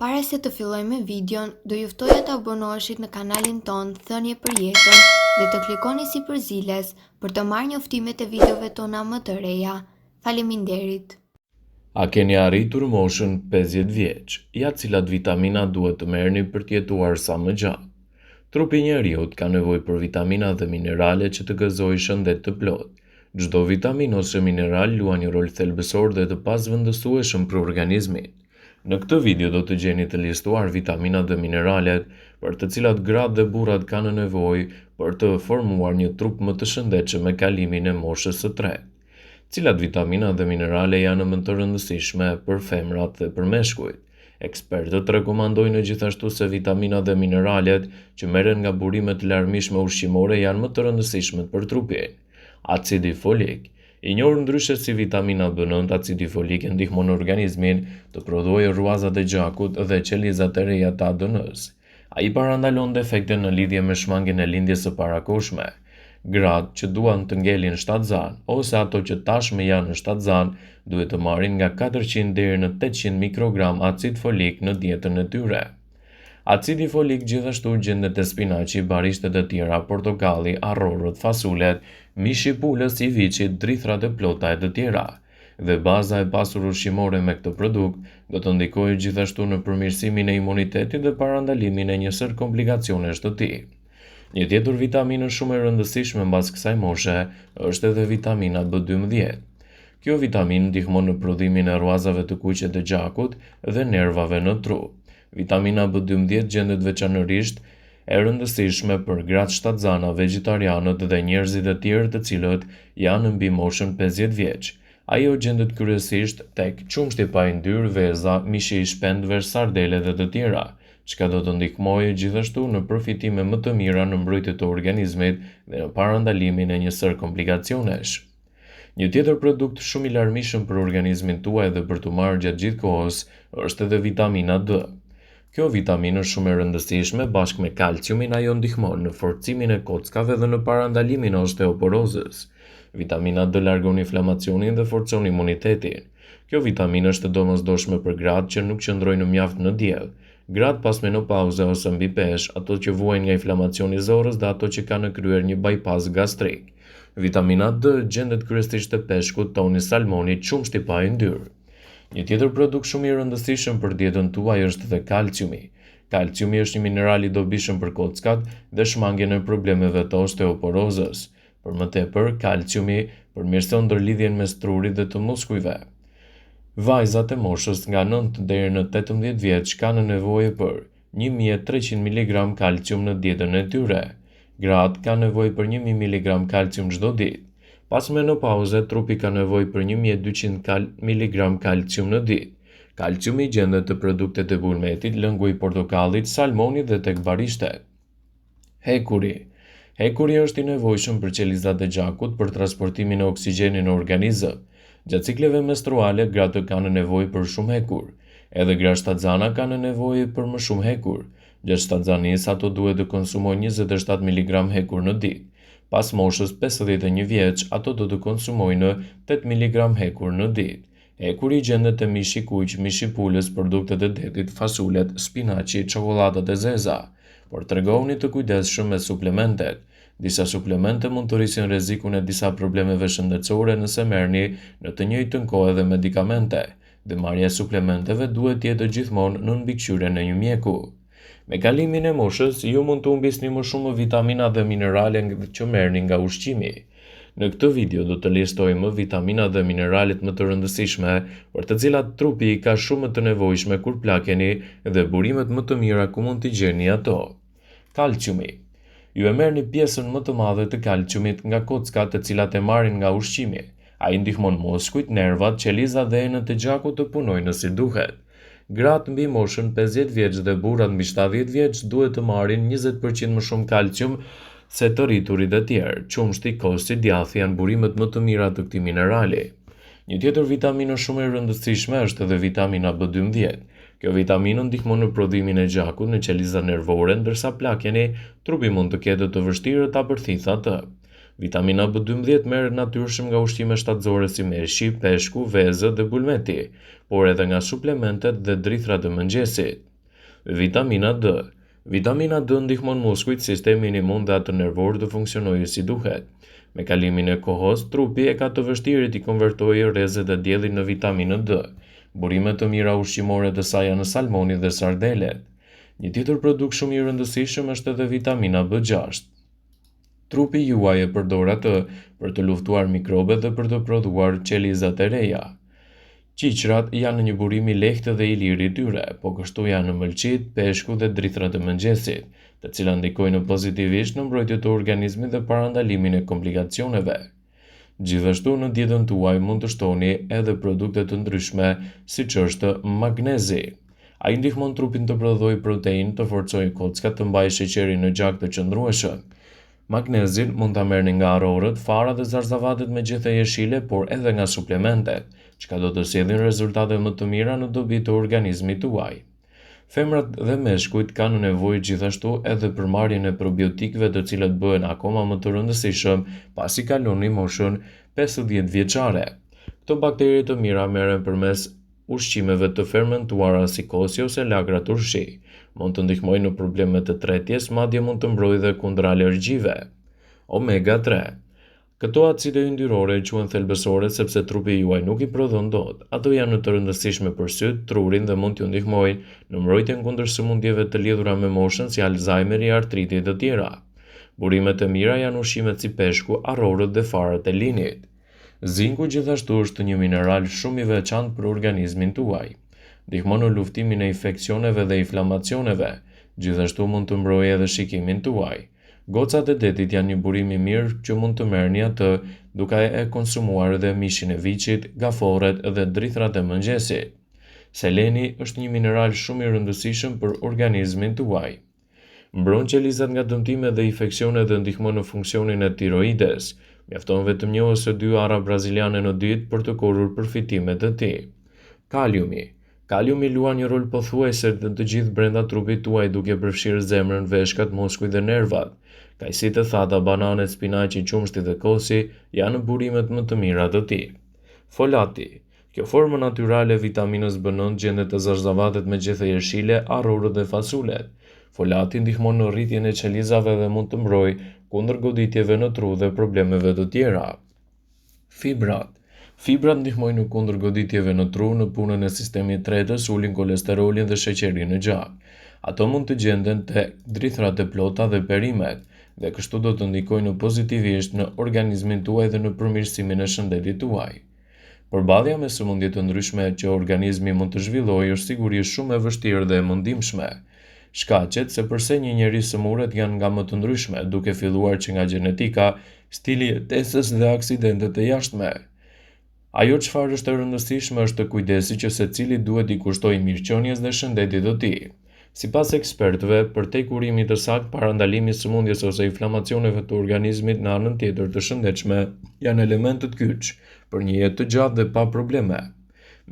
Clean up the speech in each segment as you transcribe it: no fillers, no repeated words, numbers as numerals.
Para se të fillojmë me videon, do ju ftoja të abonoheshit në kanalin ton Thënie për Jetën dhe të klikoni si përziles për të marrë njoftimet e videove tona më të reja. Faleminderit. A keni arritur moshën 50 vjeç? Ja cilat vitamina duhet të merrni për të jetuar sa më gjatë? Trupi i njeriut ka nevojë për vitamina dhe minerale që të gëzojë shëndet të plotë. Çdo vitaminë ose mineral luan një rol thelbësor dhe të pasvendësueshëm për organizmin. Në këtë video do të gjeni të listuar vitaminat dhe mineralet për të cilat gratë dhe burrat kanë nevojë për të formuar një trup më të shëndetshëm me kalimin e moshës së tretë. Cilat vitamina dhe minerale janë më të rëndësishme për femrat dhe për meshkujt? Ekspertët rekomandojnë gjithashtu se vitaminat dhe mineralet që merren nga burimet larmishme ushqimore janë më të rëndësishme për trupin. Acidi folik. I njohur ndryshe si vitamina B9, acidi folik e ndihmon organizmin të prodhojë rruazat e gjakut dhe qelizat e reja të ADN-s. Ai parandalon defekte në lidhje me shmangjen e lindjes së parakohshme. Gratë që duan të ngelin shtatzan ose ato që tashmë janë në shtatzan duhet të marrin nga 400 deri në 800 mikrogram acid folik në dietën e tyre. Acidi folik gjithashtu gjendet te spinaqi, barishtet e tjera, portokalli, arrorët, fasulet, mishi i pulës, i viçit, drithrat e plota e të tjera. Dhe baza e pasur ushqimore me këtë produkt do të ndikojë gjithashtu në përmirësimin e imunitetit dhe parandalimin e një sër komplikacionesh të tillë. Një tjetër vitaminë shumë e rëndësishme mbas kësaj moshe është edhe vitamina B12. Kjo vitaminë ndihmon në prodhimin e rruazave të kuqe të gjakut dhe nervave në trup. Vitamina B12 gjendet veçanërisht e rëndësishme për gratë shtatzana, vegetarianët dhe njerëzit e tjerë të cilët janë mbi moshën 50 vjeç. Ajo gjendet kryesisht tek qumshti pa yndyrë, veza, mishi i shpendëve, sardelet dhe të tjera, çka do të ndihmojë gjithashtu në përfitime më të mira në mbrojtje të organizmit dhe në parandalimin e një sër komplikacionesh. Një tjetër produkt shumë i larmishëm për organizmin tuaj dhe për të marrë gjatë gjithë kohës është edhe vitamina D. Kjo vitaminë është shumë e rëndësishme bashkë me kalciumin, ajo ndihmon në forcimin e kockave dhe në parandalimin e osteoporozës. Vitamina D largon inflamacionin dhe forcon imunitetin. Kjo vitaminë është domosdoshme për gratë që nuk qëndrojnë mjaft në diell, gratë pas menopauze ose mbi peshë, ato që vuajnë nga inflamacioni i zorrës dhe ato që kanë kryer një bypass gastrik. Vitamina D gjendet kryesisht te peshku, toni, salmoni, qumshti pa yndyrë. Një tjetër produkt shumë i rëndësishëm për dietën tuaj është dhe kalciumi. Kalciumi është një mineral i dobishëm për kockat dhe shmangjen e problemeve të osteoporozës. Për më tepër, kalciumi përmirëson ndërlidhjen mes trurit dhe të muskujve. Vajzat e moshës nga 9 deri në 18 vjeç kanë nevojë për 1300 mg kalcium në dietën e tyre. Gratë kanë nevojë për 1000 mg kalcium çdo ditë. Pas menopauze, trupi ka nevojë për 1200 mg kalcium në ditë. Kalciumi gjendet te produktet e bulmetit, lëngu i portokallit, salmonit dhe tek barishtet. Hekuri. Hekuri është i nevojshëm për qelizat e gjakut për transportimin e oksigjenit në organizëm. Gjatë cikleve menstruale, gratë kanë nevojë për shumë hekur. Edhe gratë shtatzana kanë nevojë për më shumë hekur. Gjatë shtatzanisë, ato duhet të konsumojnë 27 mg hekur në ditë. Pas moshës 51 vjeç, ato do të konsumojnë 8 mg hekur në ditë. Hekuri gjendet te mishi i kuq, mishi i pulës, produktet e detit, fasulet, spinaqi, çokolladat e zeza. Por tregoni të kujdesshëm me suplementet. Disa suplemente mund të rrisin rrezikun e disa problemeve shëndetësore nëse merrni në të njëjtën kohë edhe medikamente. Dhe marrja e suplementeve duhet të jetë gjithmonë në mbikëqyrjen e një mjeku. Me kalimin e moshës, ju mund të humbisni më shumë vitamina dhe minerale që merrni nga ushqimi. Në këtë video do të listojmë vitaminat dhe mineralet më të rëndësishme për të cilat trupi ka shumë të nevojshme kur plakeni dhe burimet më të mira ku mund t'i gjeni ato. Kalciumi. Ju e merrni pjesën më të madhe të kalciumit nga kockat të cilat e marrin nga ushqimi. Ai ndihmon muskujt, nervat, qelizat dhe enët e gjakut të punojnë si duhet. Gratë mbi moshën 50 vjeç dhe burrat mbi 70 vjeç duhet të marrin 20% më shumë kalcium se të rriturit e tjerë. Qumshti, kosti, djathi janë burimet më të mira të këtij minerali. Një tjetër vitaminë shumë e rëndësishme është edhe vitamina B12. Kjo vitaminë ndihmon në prodhimin e gjakut në qelizat nervore, ndërsa plakjeni, trupi mund të ketë të vështirë ta përthithë atë. Vitamina B12 merret natyrshëm nga ushqime shtatzore si meshi, peshku, vezë dhe bulmeti, por edhe nga suplementet dhe drithrat e mëngjesit. Vitamina D. Vitamina D ndihmon muskujt, sistemin imun dhe atë nervor të funksionojë si duhet. Me kalimin e kohës, trupi e ka të vështirë t'i konvertojë rrezet e diellit në vitaminë D. Burime të mira ushqimore të saj janë salmoni dhe sardelet. Një tjetër produkt shumë i rëndësishëm është edhe vitamina B6. Trupi juaj e përdor atë për të luftuar mikrobet dhe për të prodhuar qelizat e reja. Qiqrat janë një burim i lehtë dhe i lirë i tyre, po kështu janë mëlçit, peshku dhe drithrat e mëngjesit, të cilat ndikojnë pozitivisht në mbrojtje të organizmit dhe parandalimin e komplikacioneve. Gjithashtu në dietën tuaj mund të shtoni edhe produkte të ndryshme, siç është magnezi. Ai ndihmon trupin të prodhojë protein, të forcojë kockat, të mbajë sheqerin në gjak të qëndrueshëm. Magnezin mund ta merrni nga arrorët, fara dhe zarzavatet me gjethe jeshile, por edhe nga suplementet, çka do të sjellin rezultate më të mira në dobi të organizmit tuaj. Femrat dhe meshkujt kanë nevojë gjithashtu edhe për marrjen e probiotikëve, të cilët bëhen akoma më të rëndësishëm pasi kaloni moshën 50 vjeçare. Këto bakteri të mira merren përmes ushqimeve të fermentuara si kosi ose lagra turshi. Mund të ndihmojnë në problemet të tretjes, madje mund të mbrojë dhe kundër alergjive. Omega 3. Këto acide yndyrore quhen thelbësore sepse trupi juaj nuk i prodhon dot. Ato janë të rëndësishme për syt, trurin dhe mund t'ju ndihmojnë në mbrojtjen kundër sëmundjeve të lidhura me moshën si Alzheimeri, artriti e të tjera. Burimet e mira janë ushqimet si peshku, arrorët dhe farat e linit. Zinku gjithashtu është një mineral shumë i veçantë për organizmin tuaj. Ndihmon në luftimin e infeksioneve dhe inflamacioneve. Gjithashtu mund të mbrojë edhe shikimin tuaj. Gocat e detit janë një burim i mirë që mund të merrni atë duke e konsumuar edhe mishin e viçit, gaforret dhe drithrat e mëngjesit. Seleni është një mineral shumë i rëndësishëm për organizmin tuaj. Mbron qelizat nga dëmtime dhe infeksione dhe ndihmon në funksionin e tiroides. Mjafton vetëm një ose dy ara braziliane në ditë për të korrur përfitimet e tij. Kaliumi. Kaliumi luan një rol pothuajse në të gjithë brenda trupit tuaj, duke përfshirë zemrën, veshkat, muskujt dhe nervat. Kajsit e thata, bananet, spinaqi, qumshti dhe kosi janë burimet më të mira të tij. Folati. Kjo formë natyrale e vitaminës B9 gjendet te zarzavatet me gjethe jeshile, arrorët dhe fasulet. Folati ndihmon në rritjen e qelizave dhe mund të mbrojë kundër goditjeve në tru dhe problemeve të tjera. Fibrat. Fibrat ndihmojnë kundër goditjeve në tru, në punën e sistemit tretës, ulin kolesterolin dhe sheqerin në gjak. Ato mund të gjenden tek drithrat e plota dhe perimet, dhe kështu do të ndikojnë pozitivisht në organizmin tuaj dhe në përmirësimin e shëndetit tuaj. Përballja me sëmundje të ndryshme që organizmi mund të zhvillojë është sigurisht shumë e vështirë dhe e mundimshme. Shkaqet se përse një njeri sëmurret janë nga më të ndryshme, duke filluar që nga gjenetika, stili i jetesës dhe aksidentet e jashtme. Ajo çfarë është e rëndësishme është të kujdesi që secili duhet i kushtojë mirëqenies dhe shëndetit të tij. Sipas ekspertëve, përtej kurimit të saktë, parandalimi i sëmundjes ose inflamacioneve të organizmit në anën tjetër të shëndetshme janë elemente të kyç për një jetë të gjatë dhe pa probleme.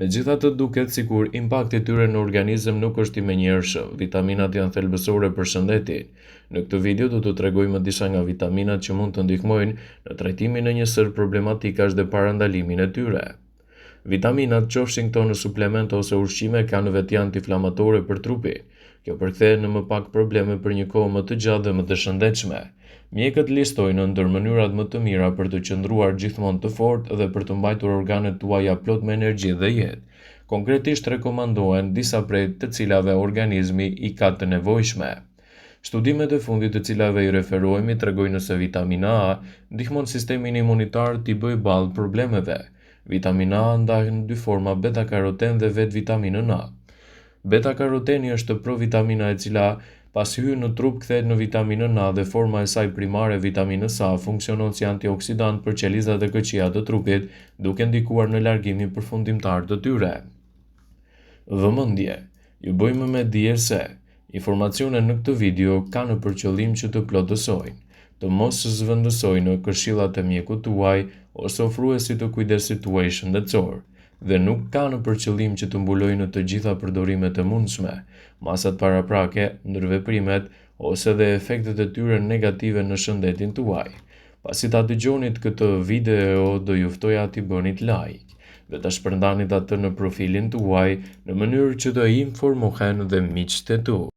Megjithatë, duket sikur impakti i tyre në organizëm nuk është i menjëhershëm. Vitaminat janë thelbësore për shëndetin. Në këtë video do të tregojmë disa nga vitaminat që mund të ndihmojnë në trajtimin e një sër problematikash dhe parandalimin e tyre. Vitaminat, qofshin këto në suplemente ose ushqime, kanë vetëdijë antiinflamatore për trupin. Kjo përkthehet në më pak probleme për një kohë më të gjatë dhe më të shëndetshme. Mjekët listojnë ndër mënyrat më të mira për të qëndruar gjithmonë të fortë dhe për të mbajtur organet tuaja plot me energji dhe jetë. Konkretisht rekomandohen disa prej të cilave organizmi i ka të nevojshme. Studimet e fundit të cilave i referohemi tregojnë se vitamina A ndihmon sistemin imunitar t'i bëjë ballë problemeve. Vitamina A ndahet në dy forma, beta-karoten dhe vetë vitaminën A. Beta-karoteni është provitamina e cila pas hyrë në trup kthehet në vitaminën A dhe forma e saj primare, vitaminës A, funksionon si antioksidant për qelizat e këqija të trupit, duke ndikuar në largimin përfundimtar të tyre. Vëmendje. Ju bëjmë me dije se informacionet në këtë video kanë për qëllim që të plotësojnë, të mos zhvendësojnë këshillat e mjekut tuaj ose ofruesit të kujdesit tuaj shëndetësor, dhe nuk kanë për qëllim që të mbulojnë të gjitha përdorimet e mundshme, masat paraprake, ndërveprimet ose dhe efektet e tyre negative në shëndetin tuaj. Pasi ta dëgjonit këtë video, do ju ftoja t'i bënit like dhe ta shpërndanit atë në profilin tuaj në mënyrë që të informohen dhe miqtë tuaj.